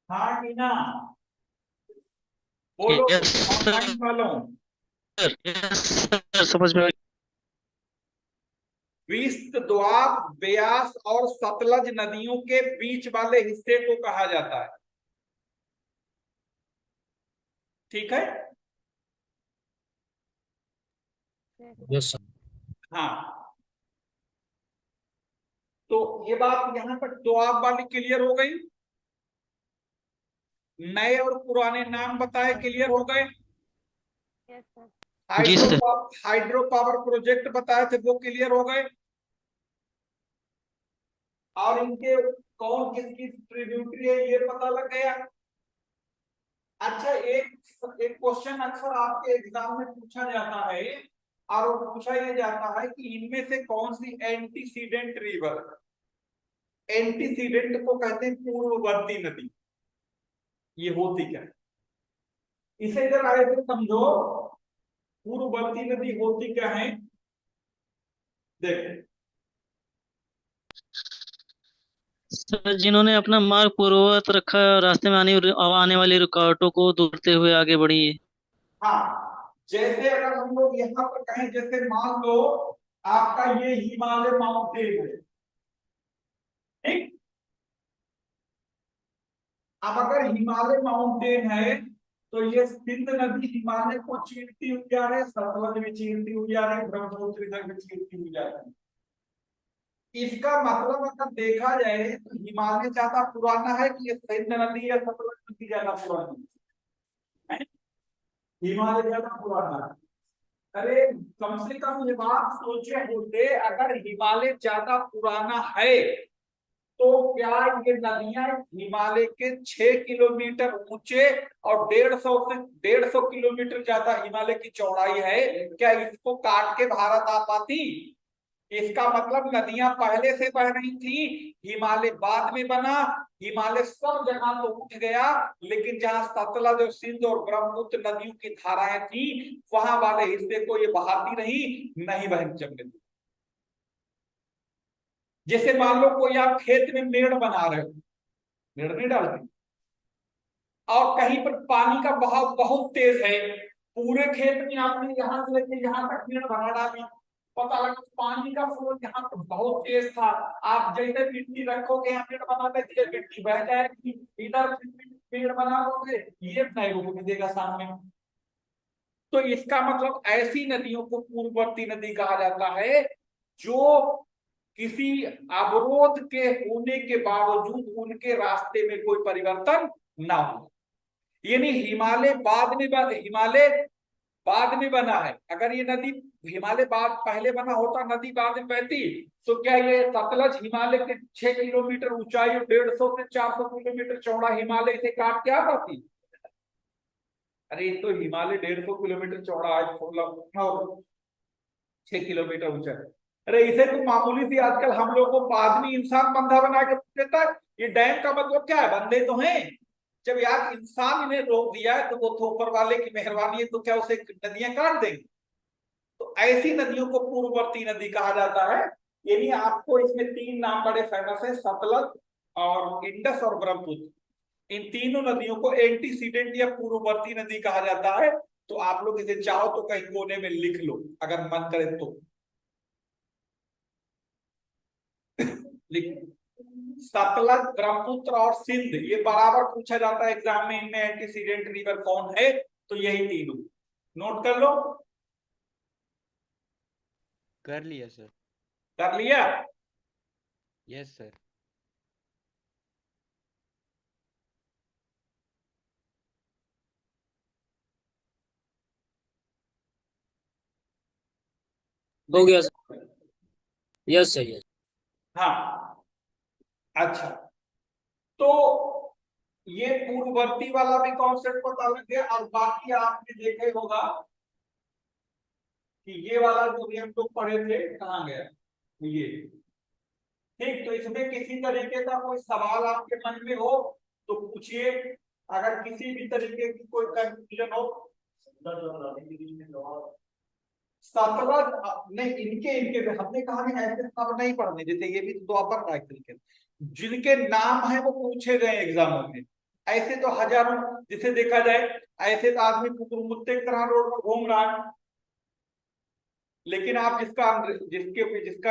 हाँ कि ना, बोलो यस ऑनलाइन वालों। सर, यस सर, समझ में आ गया। विस्त द्वाब ब्यास और सतलज नदियों के बीच वाले हिस्से को कहा जाता है, ठीक है। Yes sir. हाँ, तो ये बात यहां पर द्वाब वाली क्लियर हो गई। नए और पुराने नाम बताए, क्लियर हो गए। Yes sir. जी सर। हाइड्रो पावर प्रोजेक्ट बताए थे, वो क्लियर हो गए। और इनके कौन किसकी ट्रिब्यूटरी है ये पता लग गया। अच्छा, एक क्वेश्चन अक्सर आपके एग्जाम में पूछा जाता है, और वो पूछा ये जाता है कि इनमें से कौन सी एंटीसीडेंट रिवर, एंटीसीडेंट को कहते हैं पूर्ववर्ती नदी, ये होती क्या है, इसे जरा ऐसे समझो, पूर्ववर्ती नदी होती क्या है। देखो, सर, जिन्होंने अपना मार्ग पूर्ववत रखा है और रास्ते में आने वाली रुकावटों को दूरते हुए आगे बढ़ी है। हाँ, जैसे अगर हम लोग यहाँ पर कहें, जैसे मान लो आपका ये हिमालय माउंटेन है, ठीक। अब अगर हिमालय माउंटेन है, तो ये सिंध नदी हिमालय को चीरती हुई जा रही है, सतलज भी चीरती हुई जा रही है, ब्रह्मपुत्र इधर भी चीरती हुई जा रही है। इसका मतलब अगर देखा जाए तो हिमालय ज्यादा पुराना है कि ये सिंध नदी या सतलज नदी ज्यादा पुरानी है? हिमालय ज्यादा पुराना है। अरे कम से कम ये बात सोचे होते, अगर हिमालय ज्यादा पुराना है तो क्या ये नदियां हिमालय के 6 किलोमीटर ऊंचे और 150 किलोमीटर ज्यादा हिमालय की चौड़ाई है, क्या इसको काट के भारत आ पाती? इसका मतलब नदियां पहले से बह रही थी, हिमालय बाद में बना। हिमालय सब जगह तो उठ गया, लेकिन जहां सतलज और सिंध और ब्रह्मपुत्र नदियों की धाराएं थी, वहां वाले हिस्से को ये बहाती रही, नहीं बहन जमने दी। जैसे मान लो कोई आप खेत में मेड़ बना रहे हो, मेड़ नहीं डालते, और कहीं पर पानी का बहाव बहुत तेज है, पूरे खेत में आपने यहां से लेकर यहां तक मेड़ बना डाला, पता लगा पानी का फ्लो यहाँ पर बहुत तेज था, आप जैसे मिट्टी रखोगे यहाँ पेड़ बनाने के लिए मिट्टी बह जाएगी, इधर पेड़ बना लोगे ये नहीं रुकने देगा सामने। तो इसका मतलब ऐसी नदियों को पूर्ववर्ती नदी कहा जाता है जो किसी अवरोध के होने के बावजूद उनके रास्ते में कोई परिवर्तन ना हो। यानी हिमालय बाद में बना है। अगर ये नदी हिमालय बाद पहले बना होता, नदी बाद में बहती, तो क्या ये सतलज हिमालय के 6 किलोमीटर ऊंचाई और 150 से 400 किलोमीटर चौड़ा हिमालय से काट के आ पाती? अरे तो हिमालय 150 किलोमीटर चौड़ा है, 6 किलोमीटर ऊंचा है। अरे इसे तो मामूली सी आजकल हम लोगों को आदमी इंसान बंधा बना के देता है। ये डैम का मतलब क्या है? बंधे तो हैं। जब यार इंसान इन्हें रोक दिया है तो वो तो ऊपर वाले की मेहरबानी है, तो क्या उसे नदियां काट देंगे? तो ऐसी नदियों को पूर्ववर्ती नदी कहा जाता है। यानी आपको इसमें 3 नाम बड़े फेमस है, सतलज और इंडस और ब्रह्मपुत्र। इन तीनों नदियों को एंटीसीडेंट या पूर्ववर्ती नदी कहा जाता है। तो आप लोग इसे चाहो तो कहीं कोने में लिख लो अगर मन करे तो। लिख, सतलज, ब्रह्मपुत्र और सिंध, ये बराबर पूछा जाता है एग्जाम में, इनमें एंटीसीडेंट रिवर कौन है, तो यही तीनों नोट कर लो। कर लिया सर। कर लिया? Yes sir. हो गया सर। Yes sir, yes. हाँ अच्छा, तो ये पूर्ववर्ती वाला भी कॉन्सेप्ट पता लग गया। और बाकी आपने देखे होगा कि ये वाला जो भी हम लोग पढ़े थे कहाँ गया, ये ठीक। तो इसमें किसी तरीके का कोई सवाल आपके मन में हो तो पूछिए, अगर किसी भी तरीके की कोई कंफ्यूजन हो। सतलज नहीं, इनके इनके हमने कहा नहीं ऐसे सब नहीं पढ़ने, जैसे ये भी तो द्वापर का एक तरीके जिनके नाम है वो पूछे गए एग्जामों में। ऐसे तो हजारों, जिसे देखा जाए ऐसे तो आदमी कुकुरमुत्ते की तरह रोड पर घूम रहा है, लेकिन आप जिसका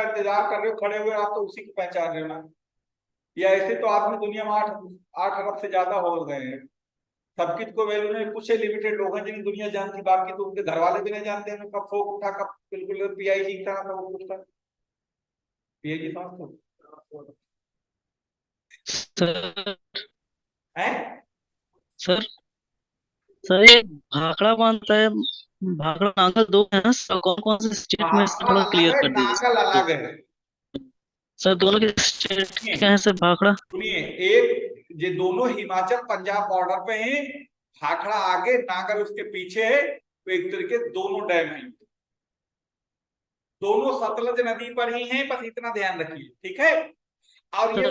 इंतजार कर रहे हो खड़े हुए, आप तो उसी की पहचान रहे हो ना। या ऐसे तो आदमी दुनिया में 8 अरब से ज्यादा हो गए हैं, सबकी को वैल्यू नहीं, कुछ लिमिटेड लोग हैं जिन्हें दुनिया जानती, बाकी तो उनके घर वाले भी नहीं जानते हैं कब फोक उठा, कब बिल्कुल पीआईजी की तरह वो पूछता। पीआईजी समझते सर हैं? सर सर ये भाखड़ा बांधता है, भाखड़ा नांगल दो है ना सर, कौन कौन से स्टेट में इसका थोड़ा क्लियर कर दीजिए नांगल अलग है सर, दोनों के स्टेट क्या है सर भाखड़ा? सुनिए, एक ये दोनों हिमाचल पंजाब बॉर्डर पे हैं, भाखड़ा आगे नांगल उसके पीछे है। तो एक तरीके दोनों डैम है, दोनों सतलज नदी पर ही हैं, बस इतना ध्यान रखिए, ठीक है। और ये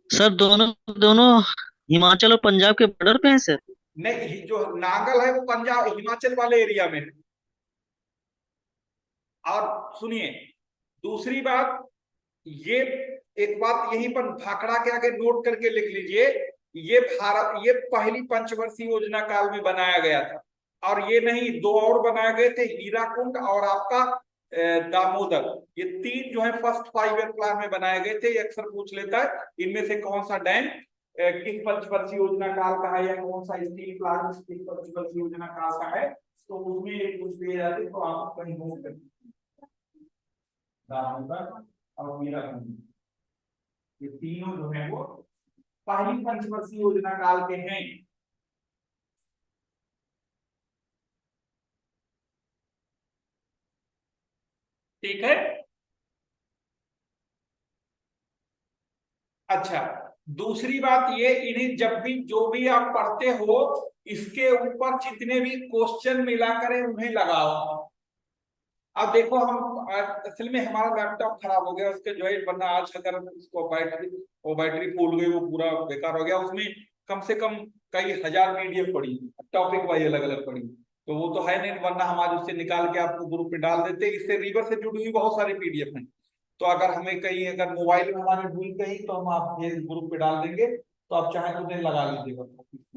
सर दोनों दोनों हिमाचल और पंजाब के बॉर्डर पे हैं सर? नहीं, जो नांगल है वो पंजाब हिमाचल वाले एरिया में है। और सुनिए दूसरी बात, ये एक बात यहीं पर भाखड़ा के आगे नोट करके लिख लीजिए, ये पहली पंचवर्षीय योजना काल में बनाया गया था। और ये नहीं, दो और बनाए गए थे, हीराकुंड और आपका दामोदर। ये तीन जो है फर्स्ट 5 ईयर प्लान में बनाए गए थे। ये अक्सर पूछ लेता है इनमें से कौन सा डैम किस पंचवर्षीय योजना काल का है, या कौन सा स्टील प्लांट किस पंचवर्षीय योजना काल का है, तो उसमें कुछ दिए जाते, तो आप कहीं नोट कर दामोदर और हीराकुंड, ये तीनों जो है वो पहली पंचवर्षीय योजना काल के हैं। ठीक है। अच्छा, दूसरी बात ये, इन्हें जब भी जो भी आप पढ़ते हो इसके ऊपर जितने भी क्वेश्चन मिला करें उन्हें लगाओ। अब देखो हम असल में हमारा लैपटॉप खराब हो गया, उसके जो है वरना आज अगर उसको बैटरी फूल गई वो पूरा बेकार हो गया। उसमें कम से कम कई हजार पीडीएफ पड़ी, टॉपिक वाइज अलग अलग पड़ी, तो वो तो है नहीं, वरना हम आज उससे निकाल के आपको ग्रुप में डाल देते। इससे रिवर से जुड़ी हुई बहुत सारी पीडीएफ हैं, तो अगर हमें कहीं अगर मोबाइल में हमारे भूल गई तो हम आप ये ग्रुप पे डाल देंगे, तो आप चाहे तो उन्हें लगा लीजिएगा,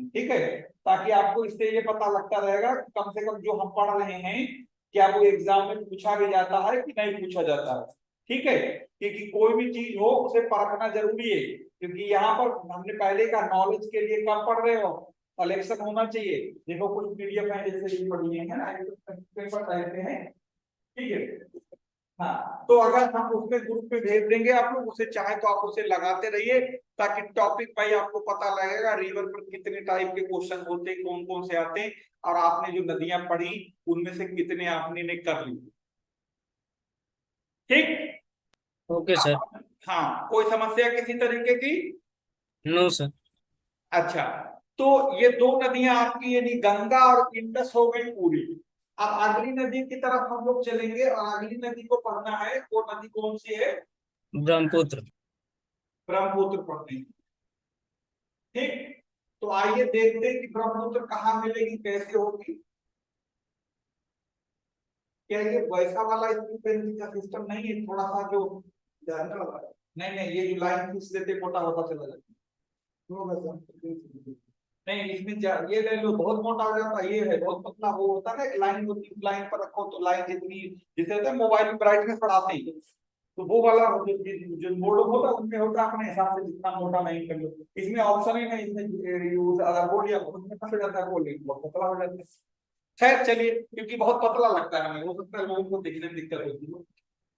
ठीक है। ताकि आपको इससे ये पता लगता रहेगा कि कम से कम जो हम पढ़ रहे हैं क्या वो एग्जाम में पूछा भी जाता है कि नहीं पूछा जाता है, ठीक है। क्योंकि कोई भी चीज हो उसे परखना जरूरी है, क्योंकि यहाँ पर हमने पहले का नॉलेज के लिए कम पढ़ रहे हो, कलेक्शन होना चाहिए। देखो कुछ पीडीएफ है जैसे ये पढ़ी है ना, पेपर टाइप में है, ठीक है। हाँ, तो अगर हम उसमें ग्रुप में भेज देंगे आप लोग, उसे चाहे तो आप उसे लगाते रहिए, ताकि टॉपिक भाई आपको पता लगेगा रिवर पर कितने टाइप के क्वेश्चन होते हैं, कौन कौन से आते हैं, और आपने जो नदियां पढ़ी उनमें से कितने आपने ने कर ली, ठीक। Okay sir. हाँ, कोई समस्या किसी तरीके की? No sir. अच्छा, तो ये दो नदियां आपकी यानी गंगा और इंडस हो गई पूरी। अब अगली नदी की तरफ हम लोग चलेंगे, और अगली नदी को पढ़ना है, वो नदी कौन सी है? ब्रह्मपुत्र। ब्रह्मपुत्र पढ़नी है, ठीक। तो आइए देखते हैं कि ब्रह्मपुत्र कहाँ मिलेगी, कैसे होगी। क्या ये वैसा वाला पेंसिल का सिस्टम नहीं है, थोड़ा सा जो नहीं नहीं, ये जो लाइन खींच देते मोटा होता चला जाता है, नहीं इसमें ये ले लो, बहुत मोटा हो जाता है, ये है बहुत पतला। वो होता है ना लाइन को लाइन पर रखो तो लाइन जितनी, जिसे होता है मोबाइल में ब्राइटनेस बढ़ाते हैं, तो वो वाला जो मोड होता है उनमें होता है अपने हिसाब से जितना मोटा नहीं कर लो। इसमें ऑप्शन ही नहीं, इसमें यूज अगर बोल दिया उसमें फंस जाता है, बोल बहुत पतला हो जाता है। खैर चलिए, क्योंकि बहुत पतला लगता है हमें, हो सकता है लोगों को देखने में दिक्कत होती है।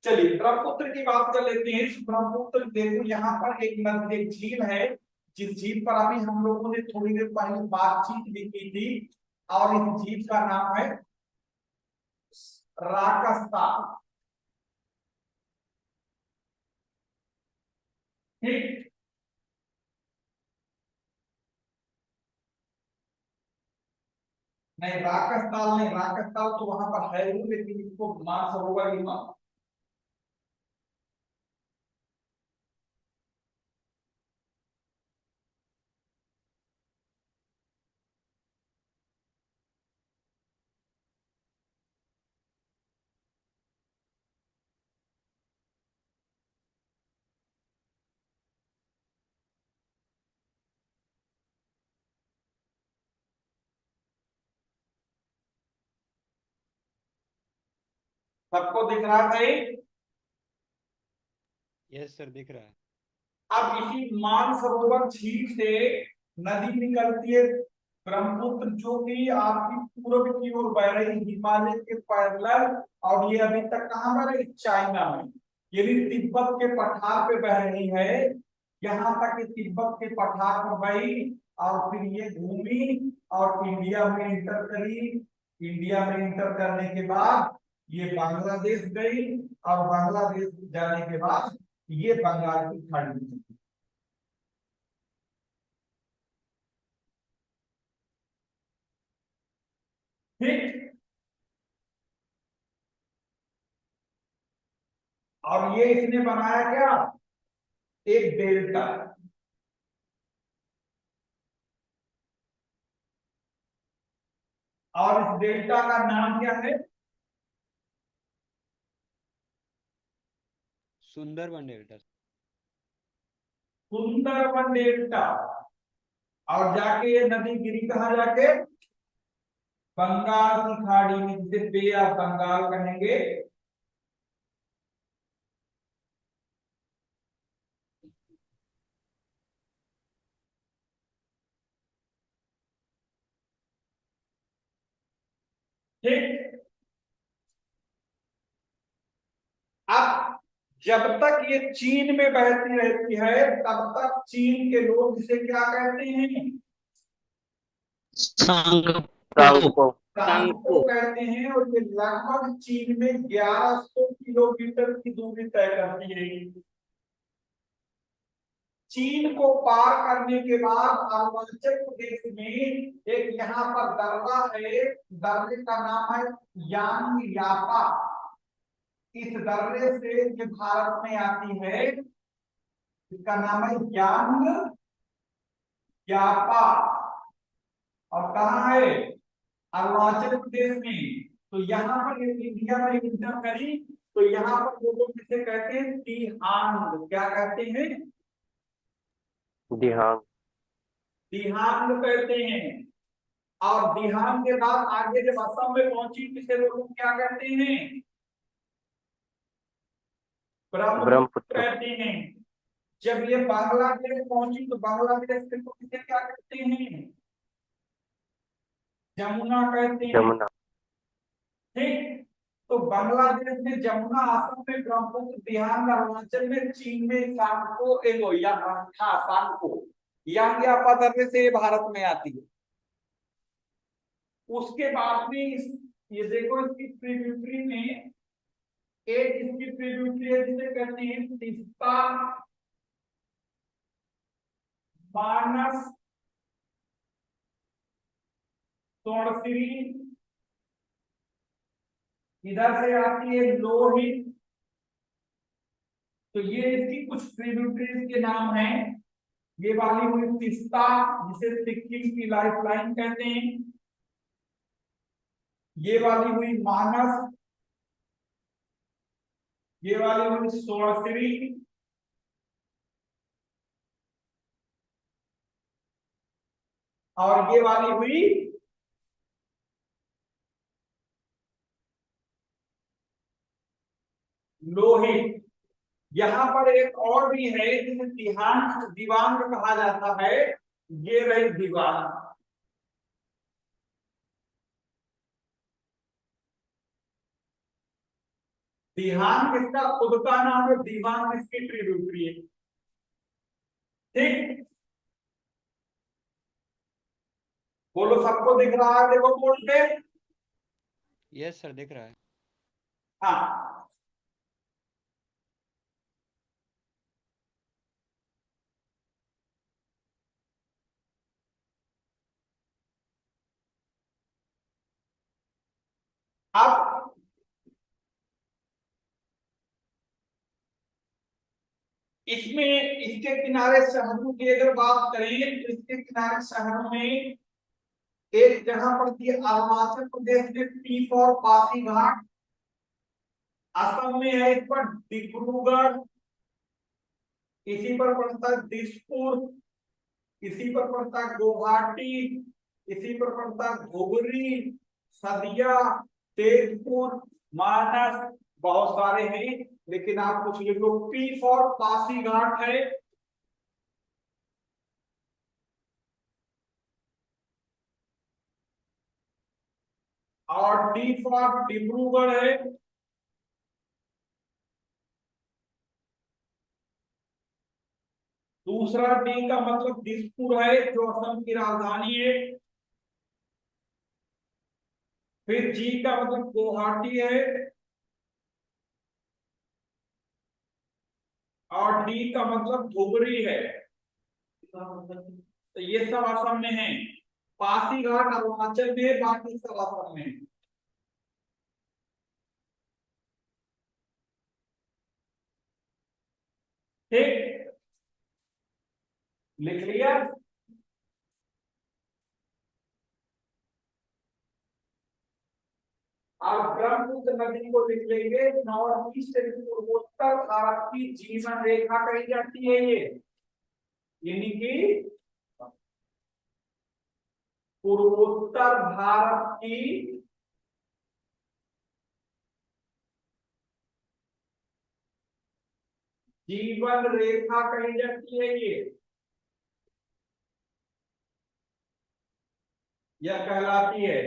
चलिए ब्रह्मपुत्र की बात कर लेते हैं। ब्रह्मपुत्र देखो यहाँ पर एक नदी, एक झील है, जिस झील पर अभी हम लोगों ने थोड़ी देर पहले बातचीत भी की थी, और इस झील का नाम है राकस्ता। ठीक, नहीं राकस्ताल नहीं, राकस्ताल तो वहां पर है ही, लेकिन इसको मानसरोवर ही मान। सबको दिख रहा है? यस सर, दिख रहा है। अब इसी मानसरोवर झील से नदी निकलती है ब्रह्मपुत्र, जो कि आपकी पूर्व की ओर बह रही हिमालय के पैरेलल, और ये अभी तक कहाँ बह रही? चाइना में, ये भी तिब्बत के पठार पे बह रही है। यहाँ तक कि तिब्बत के पठार पर बही, और फिर ये घूमी और इंडिया में इंटर करी। इंडिया में इंटर करने के बाद ये बांग्लादेश गई, और बांग्लादेश जाने के बाद ये बंगाल की खाड़ी में। ठीक, और ये इसने बनाया क्या? एक डेल्टा। और इस डेल्टा का नाम क्या है? सुंदरबन डेल्टा। सुंदरबन डेल्टा। और जाके ये नदी गिरी कहाँ जाके? बंगाल की खाड़ी में, जिसे बे ऑफ बंगाल कहेंगे। ठीक, अब जब तक ये चीन में बहती रहती है, तब तक चीन के लोग इसे क्या कहते हैं? सांगपो। सांगपो। सांगपो कहते हैं। और ये लगभग चीन में 1100 किलोमीटर की दूरी तय करती है। चीन को पार करने के बाद अरुणाचल प्रदेश में एक यहाँ पर दर्रा है, दर्रे का नाम है यांग यापा। इस दर्रे से ये भारत में आती है, इसका नाम है यांग यापा। और कहाँ है? अरुणाचल प्रदेश में। तो यहाँ पर इंडिया में इंटर करी, तो यहाँ पर वो लोग किसे कहते हैं? दिहांग। क्या कहते हैं? दिहांग। दिहांग कहते हैं। और दिहांग के बाद आगे जब असम में पहुंची, किसे वो लोग क्या कहते हैं? ब्रह्मपुत्र ब्रह्मपुत्र। कहते हैं। जब ये बांग्लादेश पहुंची, तो बांग्लादेश को किसे क्या कहते हैं? जमुना कहते हैं। जमुना। ठीक, तो बांग्लादेश में जमुना, असम में ब्रह्मपुत्र, बिहार में अरुणाचल में, चीन में सांगपो एगो या हाँ सांगपो, यांग यापा दर्रे से भारत में आती है। उसके बाद में ये देखो, इसकी ट्रिब्यूटरी में एक इसकी ट्रिब्यूटरी है जिसे कहते हैं तिस्ता, मानस, सोनसिरी। इधर से आती है लोहित। तो ये इसकी कुछ ट्रिब्यूटरीज के नाम हैं। ये वाली हुई तिस्ता, जिसे सिक्किम की लाइफ लाइन कहते हैं। ये वाली हुई मानस। ये वाली हुई सोनसिरी। और ये वाली हुई लोहित। यहाँ पर एक और भी है जिसे दिवांग कहा जाता है, ये रही दिवांग। दिहांग इसका खुद का नाम है, दिवांग इसकी ट्रिब्यूटरी है। ठीक, बोलो सबको दिख रहा है? देखो बोल पे। यस सर दिख रहा है। हाँ, अब इसमें इसके किनारे शहरों की अगर बात करें तो इसके किनारे शहरों में एक जगह पड़ती है अरुणाचल प्रदेश में पी फॉर पासीघाट, असम में है इस पर डिब्रूगढ़, इसी पर पड़ता है दिसपुर, इसी पर पड़ता है गुवाहाटी, इसी पर पड़ता है धुबरी, सदिया, तेजपुर, मानस, बहुत सारे हैं, लेकिन आप कुछ लिख लो। पी फॉर पासीघाट है, और डी फॉर डिब्रूगढ़ है, दूसरा डी का मतलब दिसपुर है जो असम की राजधानी है, फिर जी का मतलब गुवाहाटी है, और डी का मतलब धुबरी है। तो ये सब असम में है। पासीघाट अरुणाचल में, बाकी सब असम में है। ठीक, लिख लिया? आप ब्रह्मपुत्र नदी को लिख लेंगे। नॉर्थ ईस्ट पूर्वोत्तर भारत की जीवन रेखा कही जाती है ये, यानी कि पूर्वोत्तर भारत की जीवन रेखा कही जाती है ये, यह कहलाती है।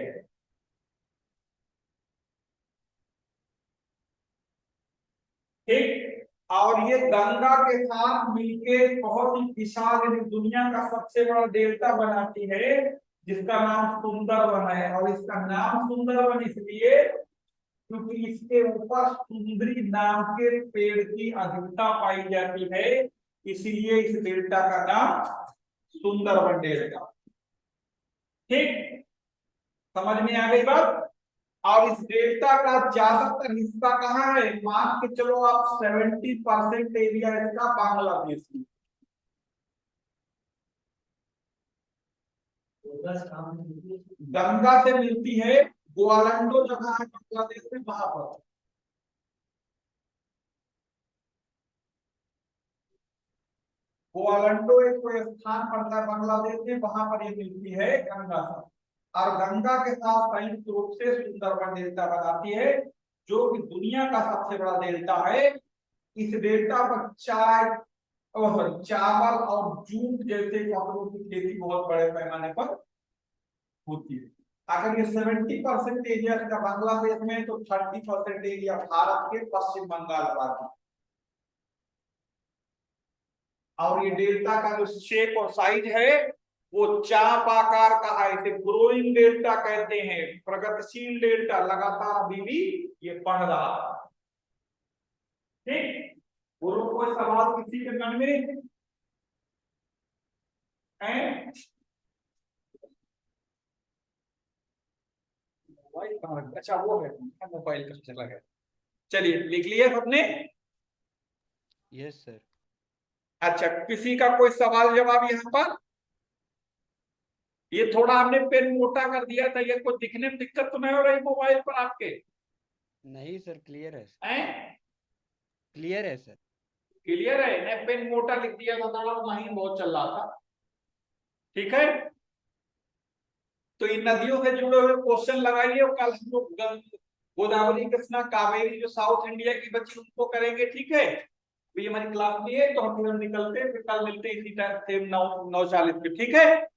ठीक, और ये गंगा के साथ मिलके बहुत ही विशाल, यानी दुनिया का सबसे बड़ा डेल्टा बनाती है, जिसका नाम सुंदरवन है। और इसका नाम सुंदरवन इसलिए क्योंकि इसके ऊपर सुंदरी नाम के पेड़ की अधिकता पाई जाती है, इसीलिए इस डेल्टा का नाम सुंदरवन डेल्टा। ठीक, समझ में आ गई बात? और इस डेल्टा का ज्यादातर हिस्सा कहाँ है? मान के चलो आप 70% एरिया इसका बांग्लादेश में। गंगा से मिलती है, ग्वालंडो जगह है बांग्लादेश में, वहां पर। ग्वालंडो एक कोई स्थान पड़ता है बांग्लादेश में, वहां पर ये मिलती है गंगा से, और गंगा के साथ संयुक्त रूप से सुंदरबन डेल्टा बनाती है, जो कि दुनिया का सबसे बड़ा डेल्टा है। इस डेल्टा पर चावल और जूट जैसे फसलों की खेती बहुत बड़े पैमाने पर होती है। अगर ये 70% एरिया का बांग्लादेश में, तो 30% एरिया भारत के पश्चिम बंगाल राज्य। और ये डेल्टा का जो शेप और साइज है वो चाप आकार का है, इसे ग्रोइंग डेल्टा कहते हैं, प्रगतिशील डेल्टा, लगातार अभी भी ये बढ़ रहा है। ठीक, बोलो कोई सवाल किसी के मन में है? मोबाइल कहाँ रखा? अच्छा वो है, मोबाइल का चला गया। चलिए लिख लिया सबने? Yes sir. अच्छा, किसी का कोई सवाल जवाब यहाँ पर? ये थोड़ा हमने पेन मोटा कर दिया था, ये कोई दिखने में दिक्कत तो नहीं हो रही मोबाइल पर आपके? नहीं सर क्लियर है। हैं? क्लियर है सर। क्लियर है? नहीं, पेन मोटा लिख दिया था, थोड़ा महीन बहुत चल रहा था। ठीक है, तो इन नदियों से जुड़े हुए क्वेश्चन लगाइए और कल हम लोग गोदावरी, कृष्णा, कावेरी जो साउथ इंडिया की बच्ची उनको करेंगे, ठीक है। अभी हमारी क्लास में है तो हम निकलते हैं, फिर कल मिलते हैं इसी टाइम सेम 9:40 पे, ठीक है।